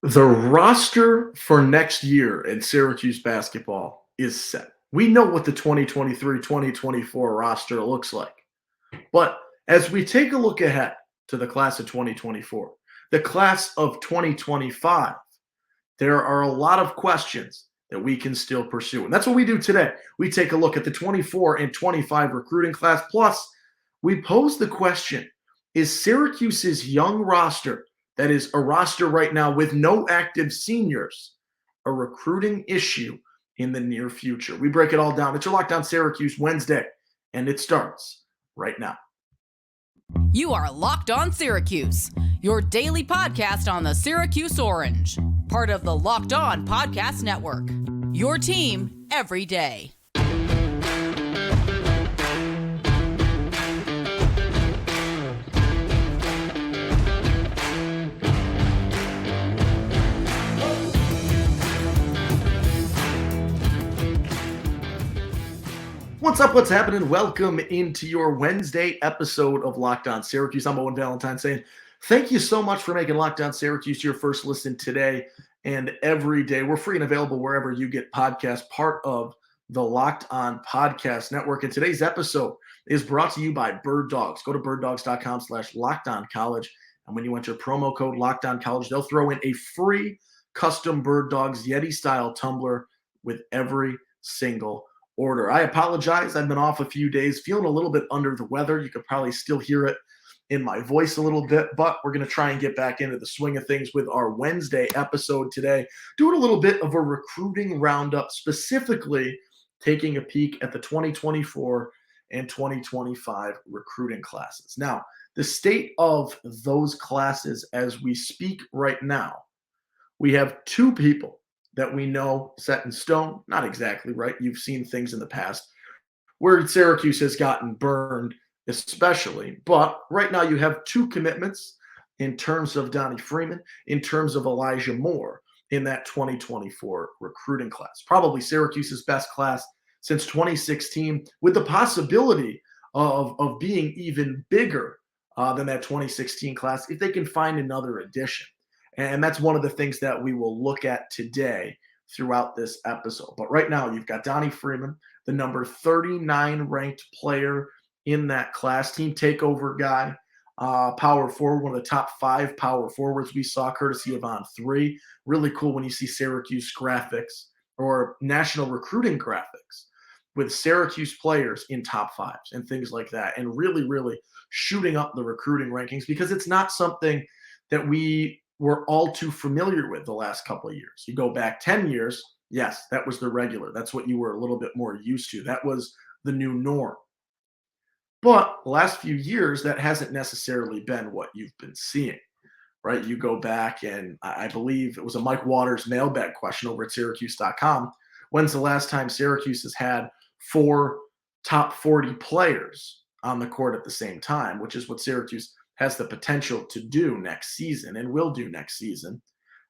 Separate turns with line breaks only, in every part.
The roster for next year in Syracuse basketball is set. We know what the 2023-2024 roster looks like. But as we take a look ahead to the class of 2024, the class of 2025, there are a lot of questions that we can still pursue. And that's what we do today. We take a look at the 24 and 25 recruiting class. Plus, we pose the question, is Syracuse's young roster, that is a roster right now with no active seniors, a recruiting issue in the near future? We break it all down. It's your Locked On Syracuse Wednesday, and it starts right now.
You are Locked On Syracuse, your daily podcast on the Syracuse Orange, part of the Locked On Podcast Network, your team every day.
What's up? What's happening? Welcome into your Wednesday episode of Locked On Syracuse. I'm Owen Valentine saying thank you so much for making Locked On Syracuse your first listen today and every day. We're free and available wherever you get podcasts, part of the Locked On Podcast Network. And today's episode is brought to you by Birddogs. Go to birddogs.com/LockedOnCollege. And when you enter promo code LockedOnCollege, they'll throw in a free custom Birddogs Yeti-style tumbler with every single order. I apologize. I've been off a few days, feeling a little bit under the weather. You could probably still hear it in my voice a little bit, but we're going to try and get back into the swing of things with our Wednesday episode today, doing a little bit of a recruiting roundup, specifically taking a peek at the 2024 and 2025 recruiting classes. Now, the state of those classes as we speak right now, we have two people that we know set in stone. Not exactly, right? You've seen things in the past where Syracuse has gotten burned, especially. But right now you have two commitments in terms of Donnie Freeman, in terms of Elijah Moore in that 2024 recruiting class. Probably Syracuse's best class since 2016, with the possibility of being even bigger than that 2016 class if they can find another addition. And that's one of the things that we will look at today throughout this episode. But right now, you've got Donnie Freeman, the number 39 ranked player in that class, team takeover guy, power forward, one of the top 5 power forwards we saw, courtesy of On3. Really cool when you see Syracuse graphics or national recruiting graphics with Syracuse players in top 5s and things like that, and really, really shooting up the recruiting rankings because it's not something that we were all too familiar with the last couple of years. You go back 10 years, yes, that was the regular. That's what you were a little bit more used to. That was the new norm. But the last few years, that hasn't necessarily been what you've been seeing, right? You go back, and I believe it was a Mike Waters mailbag question over at Syracuse.com. When's the last time Syracuse has had 4 top 40 players on the court at the same time, which is what Syracuse has the potential to do next season and will do next season.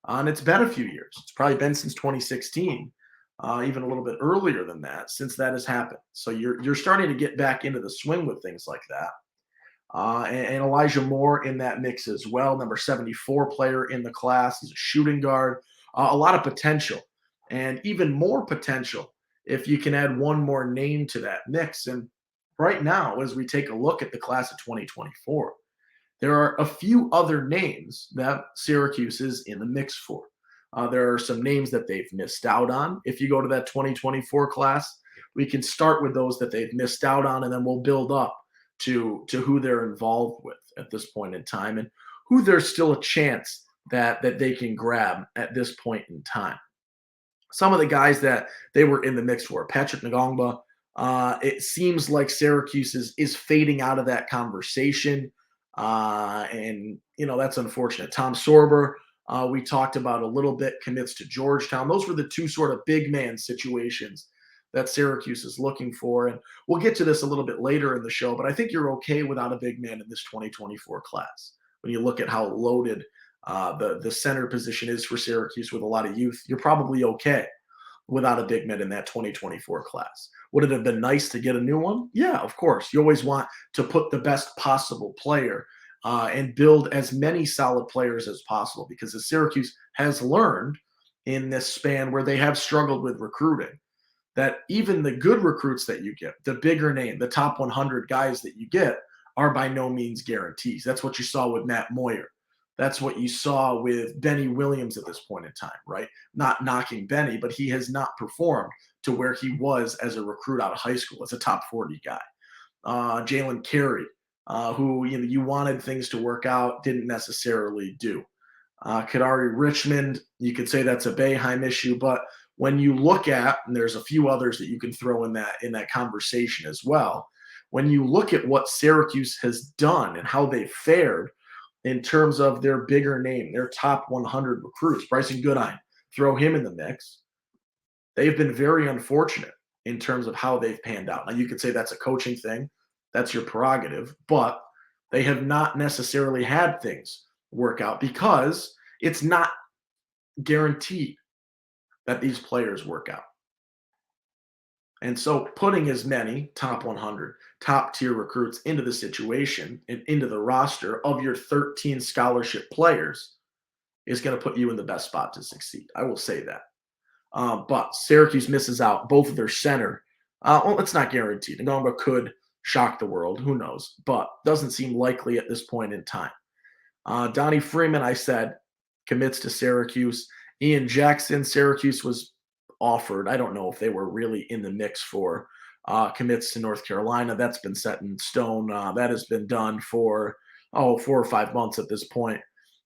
And it's been a few years. It's probably been since 2016, even a little bit earlier than that, since that has happened. So you're starting to get back into the swing with things like that. And Elijah Moore in that mix as well, number 74 player in the class. He's a shooting guard, a lot of potential, and even more potential if you can add one more name to that mix. And right now, as we take a look at the class of 2024, there are a few other names that Syracuse is in the mix for. There are some names that they've missed out on. If you go to that 2024 class, we can start with those that they've missed out on, and then we'll build up to who they're involved with at this point in time and who there's still a chance that they can grab at this point in time. Some of the guys that they were in the mix for, Patrick Ngongba, it seems like Syracuse is fading out of that conversation. And, that's unfortunate. Tom Sorber, we talked about a little bit, commits to Georgetown. Those were the two sort of big man situations that Syracuse is looking for. And we'll get to this a little bit later in the show, but I think you're okay without a big man in this 2024 class. When you look at how loaded the center position is for Syracuse with a lot of youth, you're probably okay without a big man in that 2024 class. Would it have been nice to get a new one? Yeah, of course. You always want to put the best possible player and build as many solid players as possible, because as Syracuse has learned in this span where they have struggled with recruiting, that even the good recruits that you get, the bigger name, the top 100 guys that you get, are by no means guarantees. That's what you saw with Matt Moyer. That's what you saw with Benny Williams at this point in time, right? Not knocking Benny, but he has not performed to where he was as a recruit out of high school, as a top 40 guy. Jalen Carey, who you wanted things to work out, didn't necessarily do. Kadari Richmond, you could say that's a Boeheim issue, but when you look at, and there's a few others that you can throw in that conversation as well, when you look at what Syracuse has done and how they fared in terms of their bigger name, their top 100 recruits, Bryson Goodine, throw him in the mix. They've been very unfortunate in terms of how they've panned out. Now, you could say that's a coaching thing. That's your prerogative. But they have not necessarily had things work out because it's not guaranteed that these players work out. And so putting as many top 100, top tier recruits into the situation and into the roster of your 13 scholarship players is going to put you in the best spot to succeed. I will say that. But Syracuse misses out both of their center. Well, it's not guaranteed. Ngonga could shock the world. Who knows? But doesn't seem likely at this point in time. Donnie Freeman, I said, commits to Syracuse. Ian Jackson, Syracuse was offered. I don't know if they were really in the mix for commits to North Carolina. That's been set in stone. That has been done for 4 or 5 months at this point.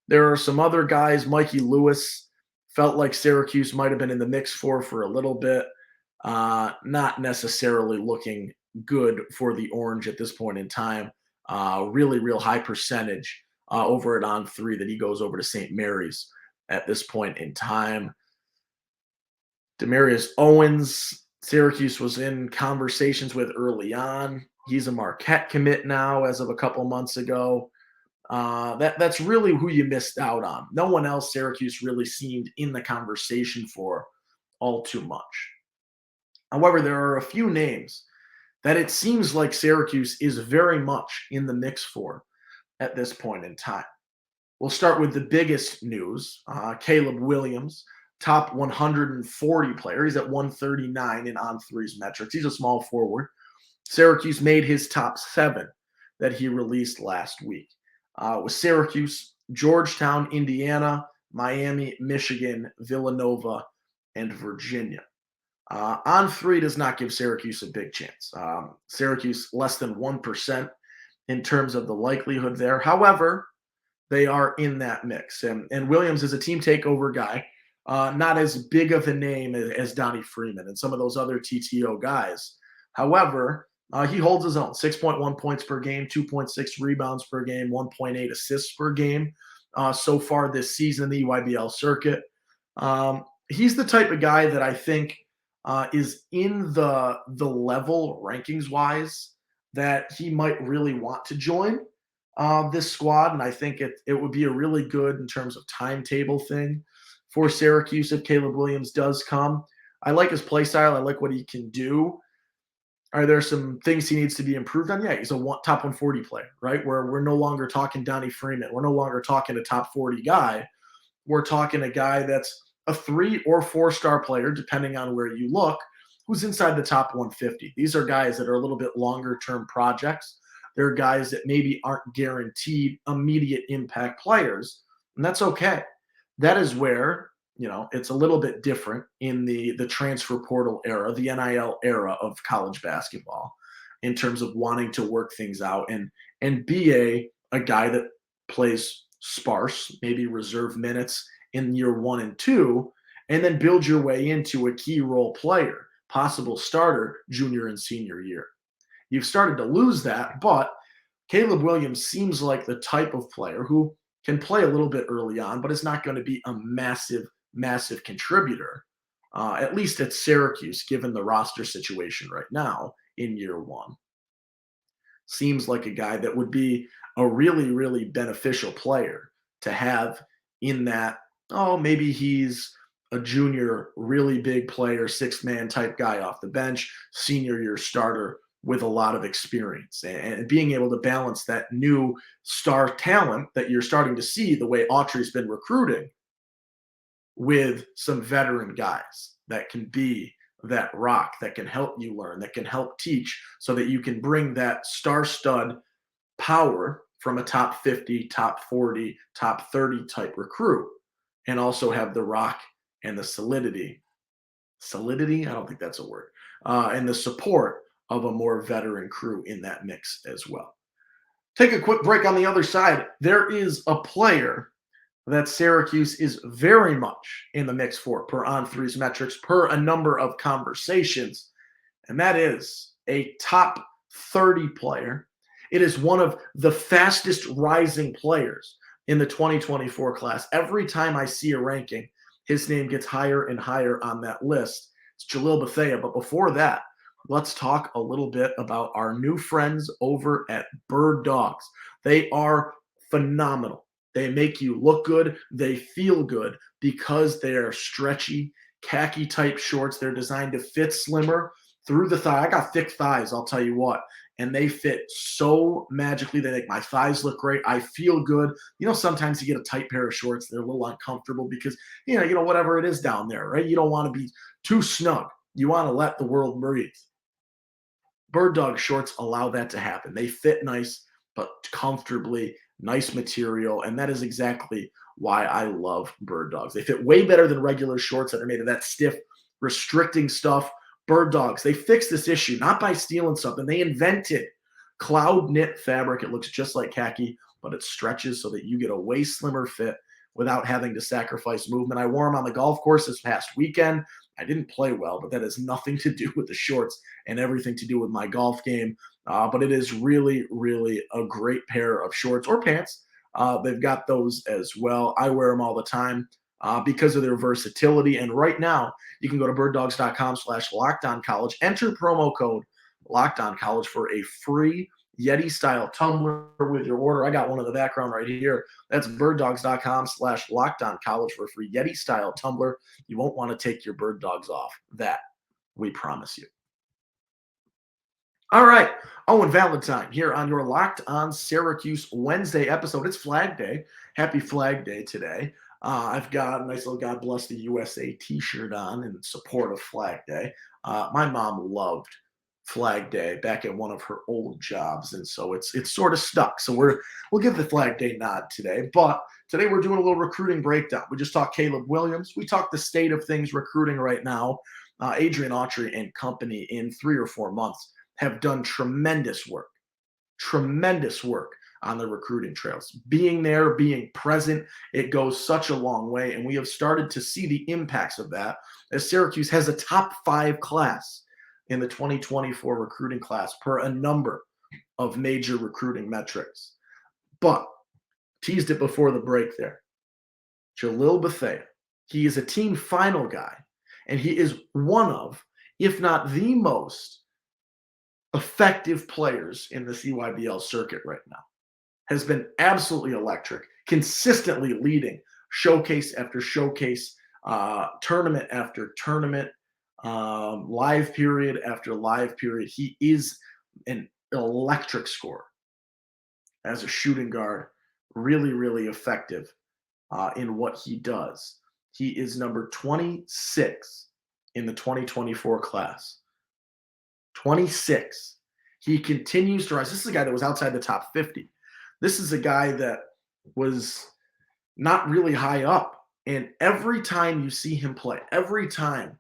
There are some other guys. Mikey Lewis felt like Syracuse might have been in the mix for a little bit. Not necessarily looking good for the Orange at this point in time. Really, real high percentage over at On 3 that he goes over to St. Mary's at this point in time. Demarius Owens, Syracuse was in conversations with early on. He's a Marquette commit now as of a couple months ago. That's really who you missed out on. No one else Syracuse really seemed in the conversation for all too much. However, there are a few names that it seems like Syracuse is very much in the mix for at this point in time. We'll start with the biggest news. Caleb Williams, top 140 player. He's at 139 in On3's metrics. He's a small forward. Syracuse made his top 7 that he released last week. With Syracuse, Georgetown, Indiana, Miami, Michigan, Villanova, and Virginia. On3 does not give Syracuse a big chance. Syracuse less than 1% in terms of the likelihood there. However, they are in that mix. And Williams is a team takeover guy, not as big of a name as Donnie Freeman and some of those other TTO guys. However, he holds his own. 6.1 points per game, 2.6 rebounds per game, 1.8 assists per game so far this season in the EYBL circuit. He's the type of guy that I think is in the level rankings-wise that he might really want to join this squad. And I think it would be a really good in terms of timetable thing for Syracuse if Caleb Williams does come. I like his play style. I like what he can do. Are there some things he needs to be improved on? Yeah, he's a top 140 player, right? Where we're no longer talking Donnie Freeman. We're no longer talking a top 40 guy. We're talking a guy that's a 3 or 4-star player, depending on where you look, who's inside the top 150. These are guys that are a little bit longer-term projects. They're guys that maybe aren't guaranteed immediate impact players, and that's okay. That is where it's a little bit different in the transfer portal era, the NIL era of college basketball, in terms of wanting to work things out and be a guy that plays sparse, maybe reserve minutes in year 1 and 2, and then build your way into a key role player, possible starter junior and senior year. You've started to lose that, but Caleb Williams seems like the type of player who can play a little bit early on, but is not going to be a massive contributor, at least at Syracuse, given the roster situation right now in year 1. Seems like a guy that would be a really, really beneficial player to have in that, maybe he's a junior, really big player, 6-man type guy off the bench, senior year starter with a lot of experience, and being able to balance that new star talent that you're starting to see the way Autry's been recruiting with some veteran guys that can be that rock, that can help you learn, that can help teach, so that you can bring that star stud power from a top 50, top 40, top 30 type recruit, and also have the rock and the solidity. Solidity? I don't think that's a word. And the support of a more veteran crew in that mix as well. Take a quick break. On the other side, there is a player that Syracuse is very much in the mix for per on threes metrics, per a number of conversations, and that is a top 30 player. It is one of the fastest rising players in the 2024 class. Every time I see a ranking, his name gets higher and higher on that list. It's Jalil Bethea. But before that, let's talk a little bit about our new friends over at Birddogs. They are phenomenal. They make you look good. They feel good because they are stretchy, khaki type shorts. They're designed to fit slimmer through the thigh. I got thick thighs, I'll tell you what, and they fit so magically. They make my thighs look great. I feel good. You know, sometimes you get a tight pair of shorts, they're a little uncomfortable because, you know, whatever it is down there, right? You don't want to be too snug. You want to let the world breathe. Birddog shorts allow that to happen. They fit nice, but comfortably, nice material, and that is exactly why I love Birddogs. They fit way better than regular shorts that are made of that stiff, restricting stuff. Birddogs, they fixed this issue not by stealing something. They invented cloud knit fabric. It looks just like khaki, but it stretches so that you get a way slimmer fit without having to sacrifice movement. I wore them on the golf course this past weekend. I didn't play well, but that has nothing to do with the shorts and everything to do with my golf game. But it is really, really a great pair of shorts or pants. They've got those as well. I wear them all the time because of their versatility. And right now, you can go to birddogs.com/lockedoncollege, enter promo code LockedOnCollege for a free Yeti-style tumbler with your order. I got one in the background right here. That's birddogs.com/lockedoncollege for a free Yeti-style tumbler. You won't want to take your bird dogs off. That we promise you. All right, Owen Valentine here on your Locked On Syracuse Wednesday episode. It's Flag Day. Happy Flag Day today. I've got a nice little God Bless the USA t-shirt on in support of Flag Day. My mom loved Flag Day back at one of her old jobs, and so it's sort of stuck. So we'll give the Flag Day nod today. But today we're doing a little recruiting breakdown. We just talked Caleb Williams. We talked the state of things recruiting right now. Adrian Autry and company in 3 or 4 months have done tremendous work on the recruiting trails. Being there, being present, it goes such a long way. And we have started to see the impacts of that as Syracuse has a top 5 class in the 2024 recruiting class per a number of major recruiting metrics. But teased it before the break there. Jalil Bethea, he is a team final guy, and he is one of, if not the most effective players in the CYBL circuit right now. Has been absolutely electric, consistently leading showcase after showcase, tournament after tournament, live period after live period. He is an electric scorer as a shooting guard, really, really effective in what he does. He is number 26 in the 2024 class. 26. He continues to rise. This is a guy that was outside the top 50. This is a guy that was not really high up. And every time you see him play, every time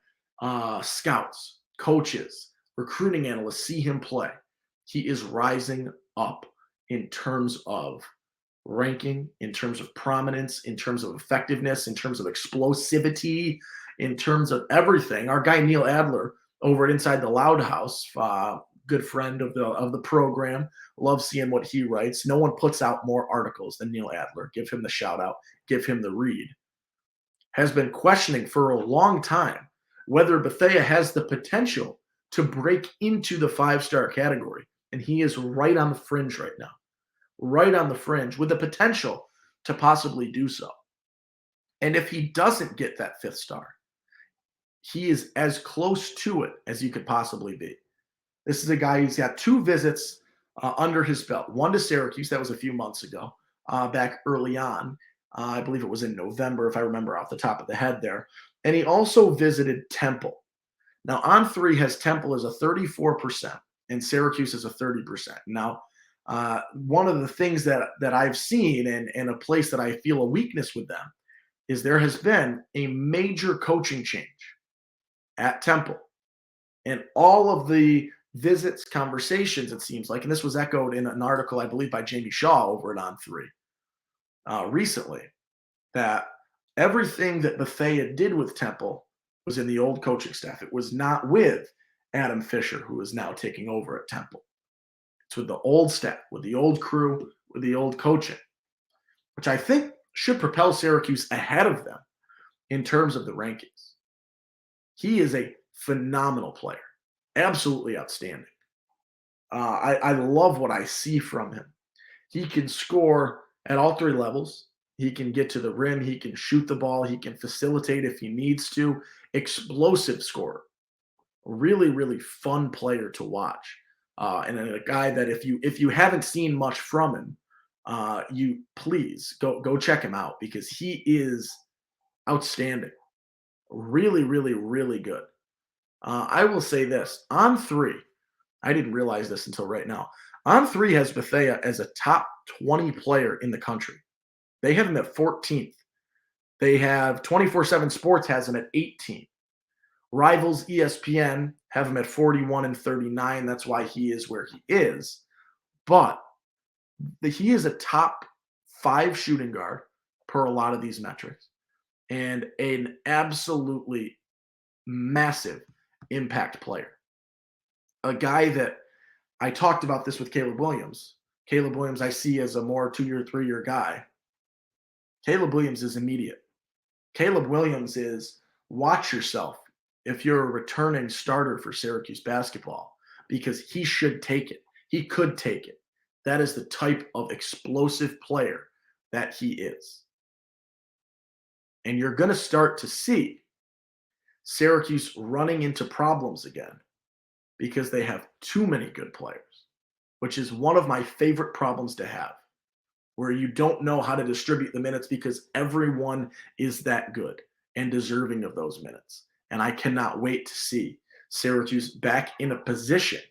scouts, coaches, recruiting analysts see him play, he is rising up in terms of ranking, in terms of prominence, in terms of effectiveness, in terms of explosivity, in terms of everything. Our guy Neil Adler over at Inside the Loud House, good friend of the program, love seeing what he writes. No one puts out more articles than Neil Adler. Give him the shout out, give him the read. Has been questioning for a long time whether Bethea has the potential to break into the 5-star category. And he is right on the fringe right now. Right on the fringe with the potential to possibly do so. And if he doesn't get that 5th star, he is as close to it as you could possibly be. This is a guy who's got 2 visits under his belt. One to Syracuse, that was a few months ago, back early on. I believe it was in November, if I remember off the top of the head there. And he also visited Temple. Now, On3 has Temple as a 34% and Syracuse as a 30%. Now, one of the things that I've seen and a place that I feel a weakness with them is there has been a major coaching change at Temple. And all of the visits, conversations, it seems like, and this was echoed in an article, I believe, by Jamie Shaw over at On3 recently, that everything that Bethea did with Temple was in the old coaching staff. It was not with Adam Fisher, who is now taking over at Temple. It's with the old staff, with the old crew, with the old coaching, which I think should propel Syracuse ahead of them in terms of the rankings. He is a phenomenal player, absolutely outstanding. I love what I see from him. He can score at all three levels. He can get to the rim. He can shoot the ball. He can facilitate if he needs to. Explosive scorer. Really, really fun player to watch. And a guy that if you haven't seen much from him, you please go check him out because he is outstanding. Really, really, really good. I will say this. On3, I didn't realize this until right now. On3 has Bethea as a top 20 player in the country. They have him at 14th. They have 24/7 Sports has him at 18. Rivals ESPN have him at 41 and 39. That's why he is where he is. But he is a top 5 shooting guard per a lot of these metrics and an absolutely massive impact player. A guy that I talked about this with Caleb Williams. Caleb Williams I see as a more 2-year, 3-year guy. Caleb Williams is immediate. Caleb Williams is watch yourself if you're a returning starter for Syracuse basketball because he should take it. He could take it. That is the type of explosive player that he is. And you're going to start to see Syracuse running into problems again because they have too many good players, which is one of my favorite problems to have, where you don't know how to distribute the minutes because everyone is that good and deserving of those minutes. And I cannot wait to see Syracuse back in a position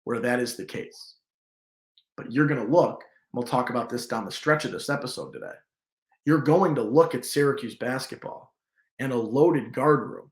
where that is the case. But you're going to look, and we'll talk about this down the stretch of this episode today. You're going to look at Syracuse basketball and a loaded guard room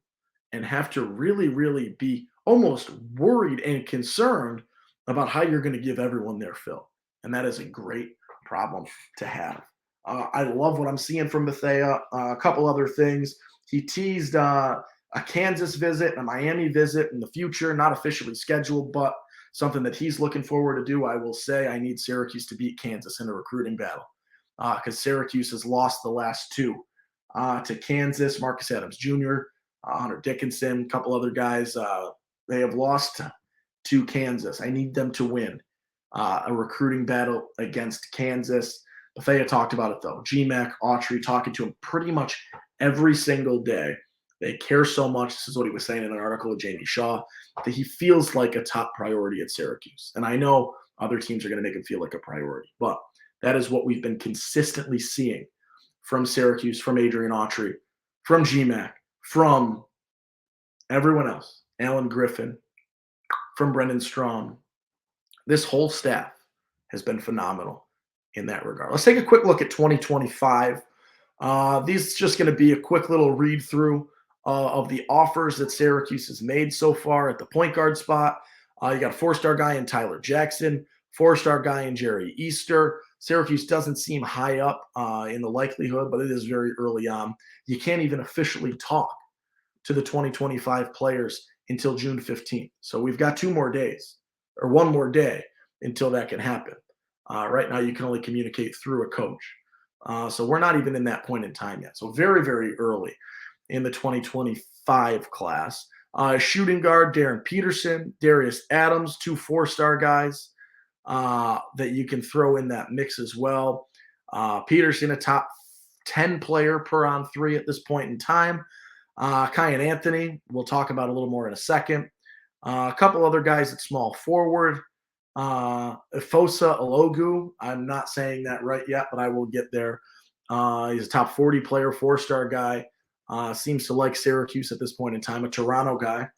and have to really, really be almost worried and concerned about how you're going to give everyone their fill. And that is a great problem to have. I love what I'm seeing from Bethea. A couple other things. He teased a Kansas visit, a Miami visit in the future, not officially scheduled, but something that he's looking forward to do. I will say I need Syracuse to beat Kansas in a recruiting battle because Syracuse has lost the last 2 to Kansas. Marcus Adams Jr., Hunter Dickinson, a couple other guys. They have lost to Kansas. I need them to win a recruiting battle against Kansas. Bethea talked about it, though. GMAC, Autry, talking to him pretty much every single day. They care so much. This is what he was saying in an article with Jamie Shaw, that he feels like a top priority at Syracuse. And I know other teams are going to make him feel like a priority, but that is what we've been consistently seeing from Syracuse, from Adrian Autry, from GMAC, from everyone else, Alan Griffin, from Brendan Strom. This whole staff has been phenomenal in that regard. Let's take a quick look at 2025. These is just going to be a quick little read through of the offers that Syracuse has made so far at the point guard spot. You got a 4-star guy in Tyler Jackson, 4-star guy in Jerry Easter. Syracuse doesn't seem high up in the likelihood, but it is very early on. You can't even officially talk to the 2025 players until June 15th. So we've got 2 more days or 1 more day until that can happen. Right now, you can only communicate through a coach. So we're not even in that point in time yet. So very, very early in the 2025 class. Shooting guard, Darren Peterson, Darius Adams, 2 4-star guys that you can throw in that mix as well. Peterson, a top 10 player per On3 at this point in time. Kyan Anthony, we'll talk about a little more in a second. A couple other guys at small forward. Ifosa Ologu, I'm not saying that right yet, but I will get there. He's a top 40 player, 4-star guy. Seems to like Syracuse at this point in time, a Toronto guy.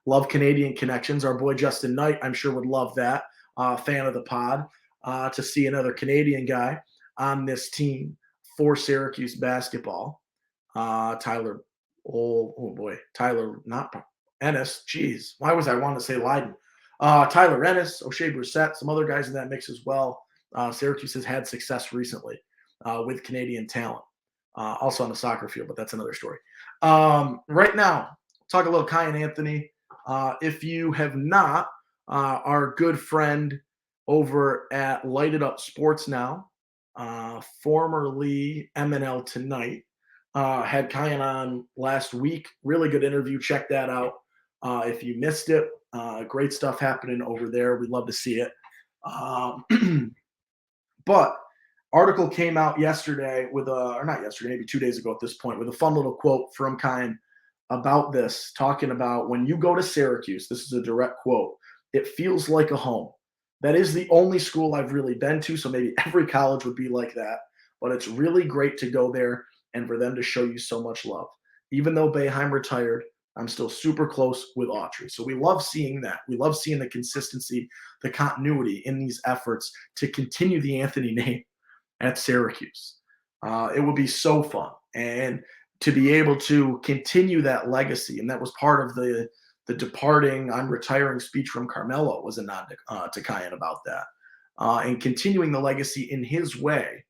Love Canadian connections. Our boy Justin Knight, I'm sure, would love that. Fan of the pod, to see another Canadian guy on this team for Syracuse basketball. Tyler, oh boy, Tyler, not Ennis. Jeez, why was I wanting to say Leiden? Tyler Ennis, O'Shea Brissett, some other guys in that mix as well. Syracuse has had success recently with Canadian talent, also on the soccer field, but that's another story. Right now, talk a little Kyan Anthony. If you have not, our good friend over at Lighted Up Sports Now, formerly MNL Tonight, had Kyan on last week. Really good interview. Check that out. If you missed it, great stuff happening over there. We'd love to see it. But article came out yesterday or not yesterday, maybe 2 days ago at this point, with a fun little quote from Kyan about this, talking about when you go to Syracuse, this is a direct quote, it feels like a home. That is the only school I've really been to, so maybe every college would be like that, but it's really great to go there and for them to show you so much love. Even though Boeheim retired, I'm still super close with Autry. So we love seeing that. We love seeing the consistency, the continuity in these efforts to continue the Anthony name at Syracuse. It would be so fun. And to be able to continue that legacy, and that was part of the departing, I'm retiring speech from Carmelo was a nod to Kyan about that. And continuing the legacy in his way,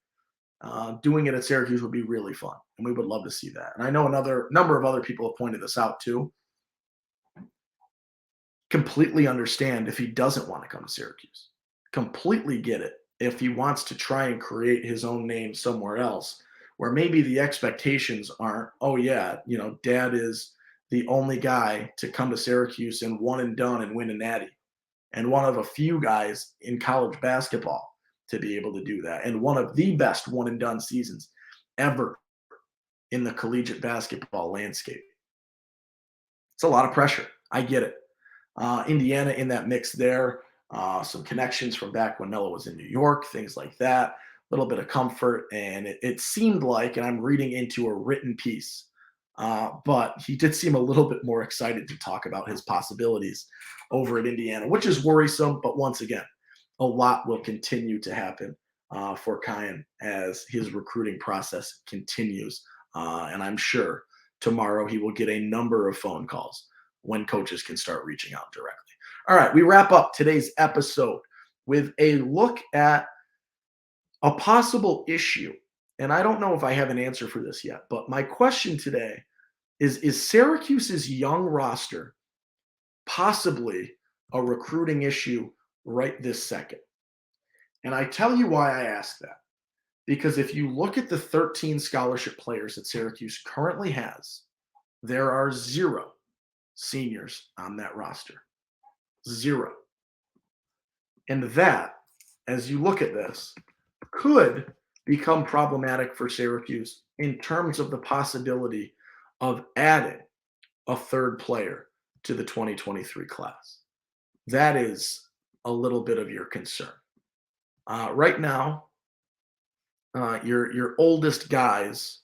doing it at Syracuse would be really fun. And we would love to see that. And I know another number of other people have pointed this out too. Completely understand if he doesn't want to come to Syracuse. Completely get it if he wants to try and create his own name somewhere else, where maybe the expectations aren't, oh yeah, dad is the only guy to come to Syracuse and one and done and win a natty, and one of a few guys in college basketball to be able to do that, and one of the best one and done seasons ever in the collegiate basketball landscape. It's a lot of pressure. I get it. Indiana in that mix there, some connections from back when Melo was in New York, things like that, a little bit of comfort. And it seemed like, and I'm reading into a written piece, but he did seem a little bit more excited to talk about his possibilities over at Indiana, which is worrisome. But once again, a lot will continue to happen for Kyan as his recruiting process continues. And I'm sure tomorrow he will get a number of phone calls when coaches can start reaching out directly. All right, we wrap up today's episode with a look at a possible issue. And I don't know if I have an answer for this yet, but my question today is Syracuse's young roster possibly a recruiting issue right this second? And I tell you why I ask that. Because if you look at the 13 scholarship players that Syracuse currently has, there are 0 seniors on that roster. 0. And that, as you look at this, could become problematic for Syracuse in terms of the possibility of adding a third player to the 2023 class. That is a little bit of your concern. Right now, your oldest guys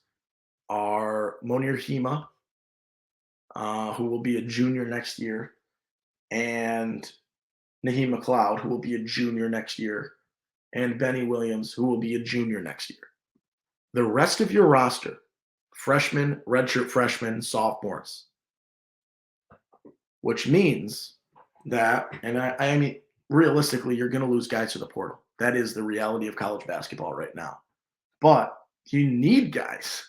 are Monir Hima, who will be a junior next year, and Naheem McLeod, who will be a junior next year, and Benny Williams, who will be a junior next year. The rest of your roster, freshmen, redshirt freshmen, sophomores, which means that, and I mean, realistically, you're going to lose guys to the portal. That is the reality of college basketball right now. But you need guys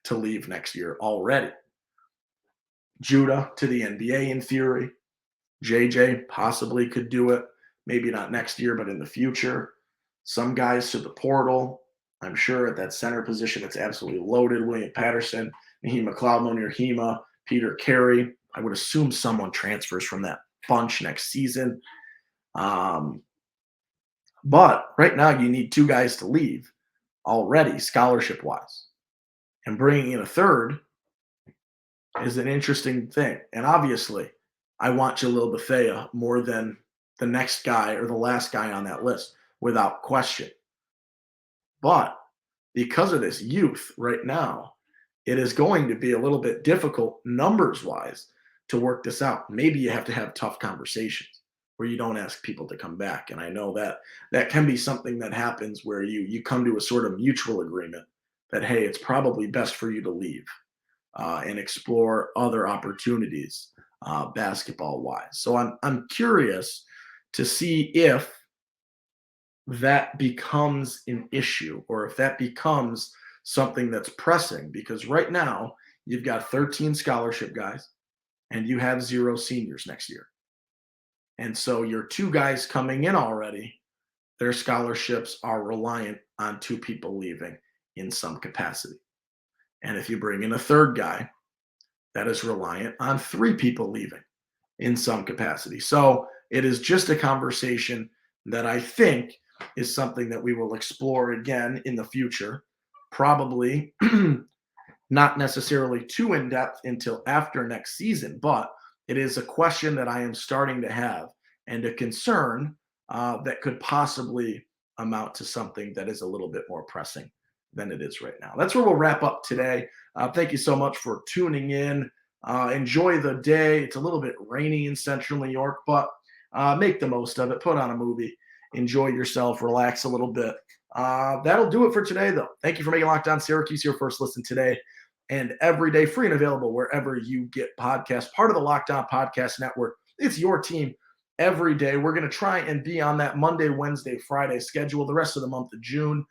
to leave next year already. Judah to the NBA in theory. JJ possibly could do it. Maybe not next year, but in the future. Some guys to the portal. I'm sure at that center position, it's absolutely loaded. William Patterson, Naheem McLeod, Monir Hima, Peter Carey. I would assume someone transfers from that bunch next season. But right now, you need 2 guys to leave already, scholarship-wise. And bringing in a third is an interesting thing. And obviously, I want Jalil Bethea more than the next guy or the last guy on that list, without question. But because of this youth right now, it is going to be a little bit difficult numbers-wise to work this out. Maybe you have to have tough conversations where you don't ask people to come back. And I know that that can be something that happens where you come to a sort of mutual agreement that, hey, it's probably best for you to leave and explore other opportunities basketball-wise. So I'm curious to see if that becomes an issue or if that becomes something that's pressing, because right now you've got 13 scholarship guys and you have 0 seniors next year. And so your 2 guys coming in already, their scholarships are reliant on 2 people leaving in some capacity. And if you bring in a 3rd guy, that is reliant on 3 people leaving in some capacity. So it is just a conversation that I think is something that we will explore again in the future, probably not necessarily too in depth until after next season, but it is a question that I am starting to have and a concern that could possibly amount to something that is a little bit more pressing than it is right now. That's where we'll wrap up today. Thank you so much for tuning in. Enjoy the day. It's a little bit rainy in central New York, but make the most of it. Put on a movie. Enjoy yourself. Relax a little bit. That'll do it for today, though. Thank you for making Locked On Syracuse your first listen today and every day, free and available wherever you get podcasts. Part of the Locked On Podcast Network. It's your team every day. We're going to try and be on that Monday, Wednesday, Friday schedule the rest of the month of June,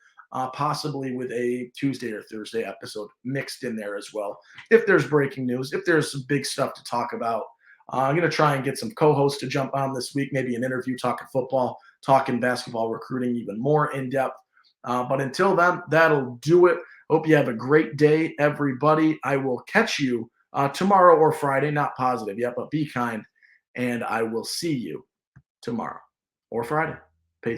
possibly with a Tuesday or Thursday episode mixed in there as well. If there's breaking news, if there's some big stuff to talk about, I'm going to try and get some co-hosts to jump on this week, maybe an interview talking football, talking basketball, recruiting even more in depth. But until then, that'll do it. Hope you have a great day, everybody. I will catch you tomorrow or Friday. Not positive yet, but be kind. And I will see you tomorrow or Friday.